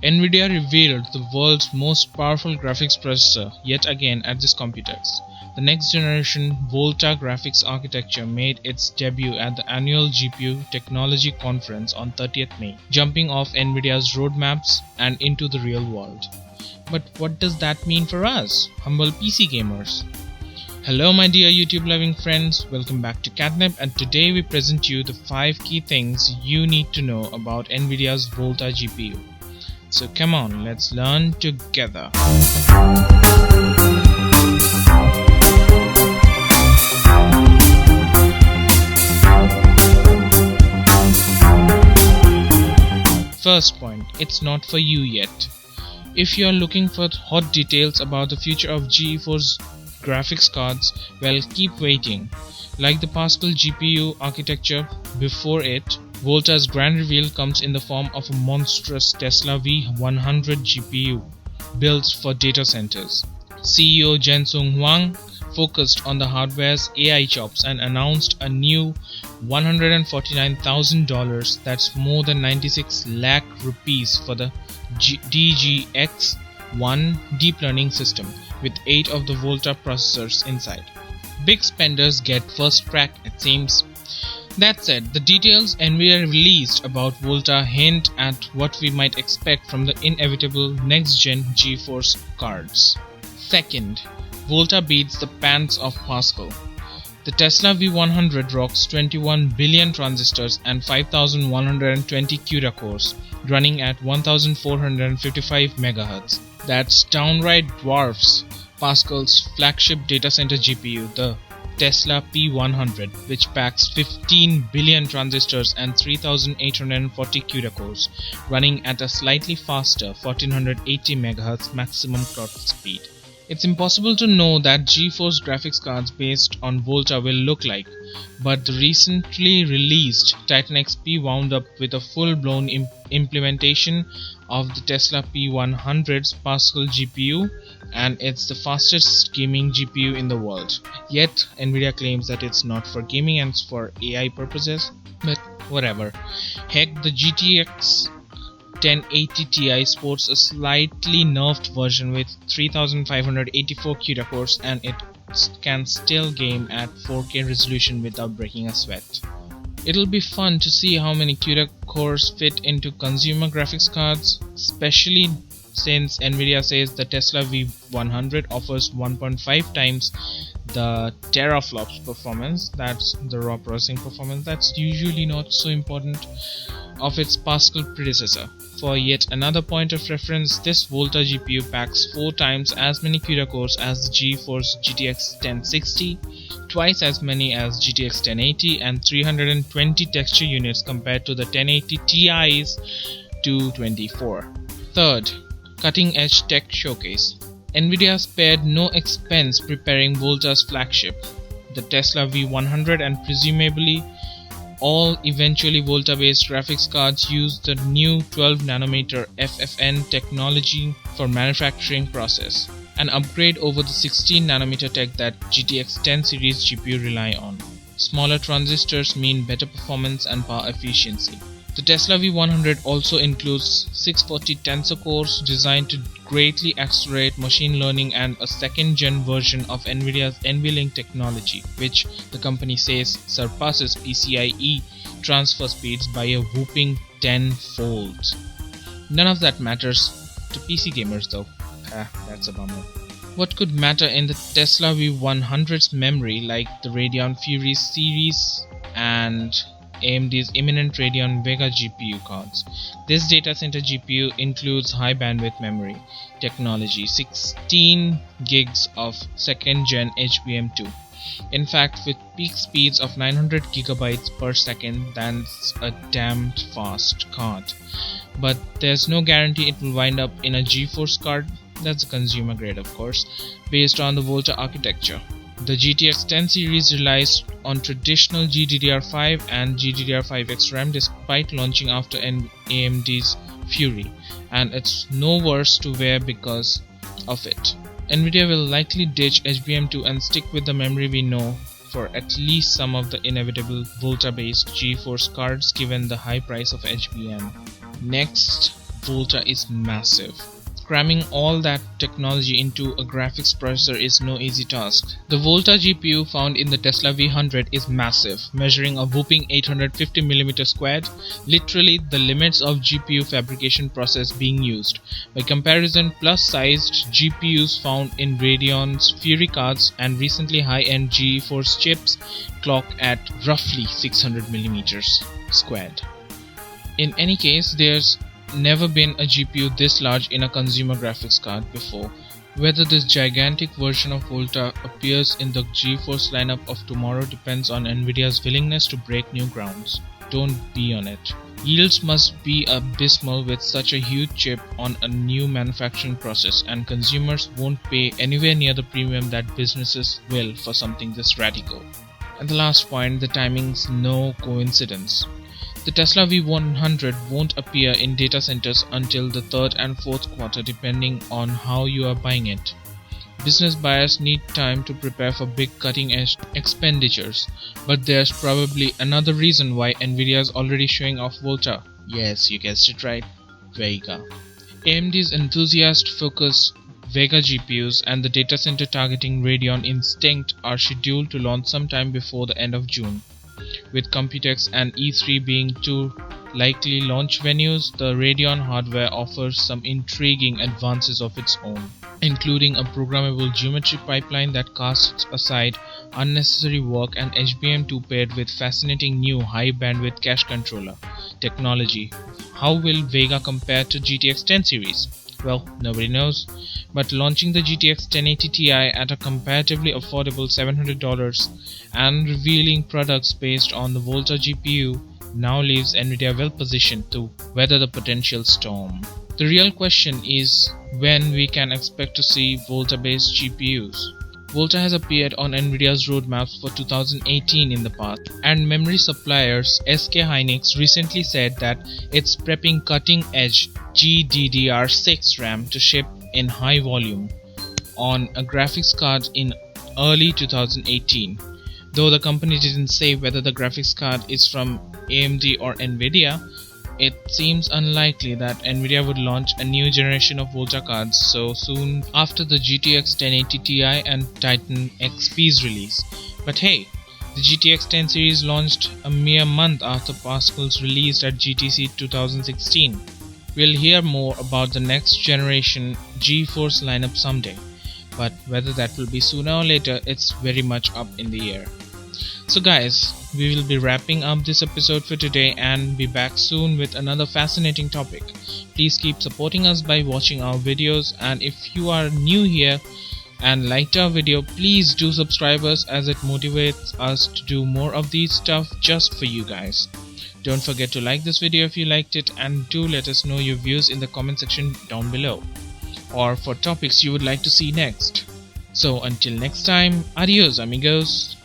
NVIDIA revealed the world's most powerful graphics processor yet again at this Computex. The next generation VOLTA graphics architecture made its debut at the annual GPU Technology Conference on 30th May, jumping off NVIDIA's roadmaps and into the real world. But what does that mean for us, humble PC gamers? Hello my dear YouTube loving friends, welcome back to QatNip, and today we present you the 5 key things you need to know about NVIDIA's VOLTA GPU. So come on, let's learn together. First point, it's not for you yet. If you are looking for hot details about the future of GeForce graphics cards, well, keep waiting. Like the Pascal GPU architecture before it, VOLTA's grand reveal comes in the form of a monstrous Tesla V100 GPU built for data centers. CEO Jensen Huang focused on the hardware's AI chops and announced a new $149,000, that's more than 96 lakh rupees, for the DGX-1 deep learning system with 8 of the VOLTA processors inside. Big spenders get first crack, it seems. That said, the details NVIDIA released about VOLTA hint at what we might expect from the inevitable next-gen GeForce cards. Second, VOLTA beats the pants of Pascal. The Tesla V100 rocks 21 billion transistors and 5120 CUDA cores, running at 1455 MHz. That's downright dwarfs Pascal's flagship data center GPU, the Tesla P100, which packs 15 billion transistors and 3840 CUDA cores, running at a slightly faster 1480 MHz maximum clock speed. It's impossible to know that GeForce graphics cards based on VOLTA will look like, but the recently released Titan XP wound up with a full-blown implementation of the Tesla P100's Pascal GPU, and it's the fastest gaming GPU in the world. Yet, NVIDIA claims that it's not for gaming and it's for AI purposes, but whatever. Heck, the GTX 1080 Ti sports a slightly nerfed version with 3584 CUDA cores, and it can still game at 4K resolution without breaking a sweat. It'll be fun to see how many CUDA cores fit into consumer graphics cards, especially since NVIDIA says the Tesla V100 offers 1.5 times the teraflops performance, that's the raw processing performance, that's usually not so important, of its Pascal predecessor. For yet another point of reference, this VOLTA GPU packs 4 times as many CUDA cores as the GeForce GTX 1060, twice as many as GTX 1080, and 320 texture units compared to the 1080 Ti's 224. Third, cutting-edge tech showcase. NVIDIA spared no expense preparing VOLTA's flagship, the Tesla V100, and presumably all eventually VOLTA-based graphics cards use the new 12nm FFN technology for manufacturing process, an upgrade over the 16nm tech that GTX 10 series GPU rely on. Smaller transistors mean better performance and power efficiency. The Tesla V100 also includes 640 tensor cores designed to greatly accelerate machine learning and a second-gen version of NVIDIA's NVLink technology, which the company says surpasses PCIe transfer speeds by a whopping 10-fold. None of that matters to PC gamers though. That's a bummer. What could matter in the Tesla V100's memory, like the Radeon Fury series and AMD's imminent Radeon Vega GPU cards? This data center GPU includes high bandwidth memory technology, 16 gigs of second-gen HBM2. In fact, with peak speeds of 900 gigabytes per second, that's a damn fast card. But there's no guarantee it will wind up in a GeForce card, that's a consumer grade of course, based on the VOLTA architecture. The GTX 10 series relies on traditional GDDR5 and GDDR5X RAM despite launching after AMD's Fury, and it's no worse to wear because of it. NVIDIA will likely ditch HBM2 and stick with the memory we know for at least some of the inevitable VOLTA-based GeForce cards given the high price of HBM. Next, Volta is massive. Cramming all that technology into a graphics processor is no easy task. The Volta GPU found in the Tesla V100 is massive, measuring a whopping 850mm squared, literally the limits of GPU fabrication process being used. By comparison, plus-sized GPUs found in Radeon's Fury cards and recently high-end GeForce chips clock at roughly 600mm squared. In any case, there's never been a GPU this large in a consumer graphics card before. Whether this gigantic version of Volta appears in the GeForce lineup of tomorrow depends on NVIDIA's willingness to break new grounds. Don't be on it. Yields must be abysmal with such a huge chip on a new manufacturing process, and consumers won't pay anywhere near the premium that businesses will for something this radical. And the last point, the timing's no coincidence. The Tesla V100 won't appear in data centers until the third and fourth quarter depending on how you are buying it. Business buyers need time to prepare for big cutting-edge expenditures, but there's probably another reason why NVIDIA is already showing off Volta. Yes, you guessed it right, Vega. AMD's enthusiast-focused Vega GPUs and the data center targeting Radeon Instinct are scheduled to launch sometime before the end of June. With Computex and E3 being two likely launch venues, the Radeon hardware offers some intriguing advances of its own, including a programmable geometry pipeline that casts aside unnecessary work and HBM2 paired with fascinating new high-bandwidth cache controller technology. How will Vega compare to GTX 10 series? Well, nobody knows, but launching the GTX 1080 Ti at a comparatively affordable $700 and revealing products based on the Volta GPU now leaves NVIDIA well positioned to weather the potential storm. The real question is when we can expect to see Volta-based GPUs. Volta has appeared on NVIDIA's roadmaps for 2018 in the past, and memory suppliers SK Hynix recently said that it's prepping cutting-edge GDDR6 RAM to ship in high volume on a graphics card in early 2018. Though the company didn't say whether the graphics card is from AMD or NVIDIA, it seems unlikely that NVIDIA would launch a new generation of Volta cards so soon after the GTX 1080 Ti and Titan Xp's release. But hey, the GTX 10 series launched a mere month after Pascal's released at GTC 2016. We'll hear more about the next generation GeForce lineup someday, but whether that will be sooner or later, it's very much up in the air. So guys, we will be wrapping up this episode for today and be back soon with another fascinating topic. Please keep supporting us by watching our videos, and if you are new here and liked our video, please do subscribe us as it motivates us to do more of these stuff just for you guys. Don't forget to like this video if you liked it, and do let us know your views in the comment section down below, or for topics you would like to see next. So until next time, adios amigos.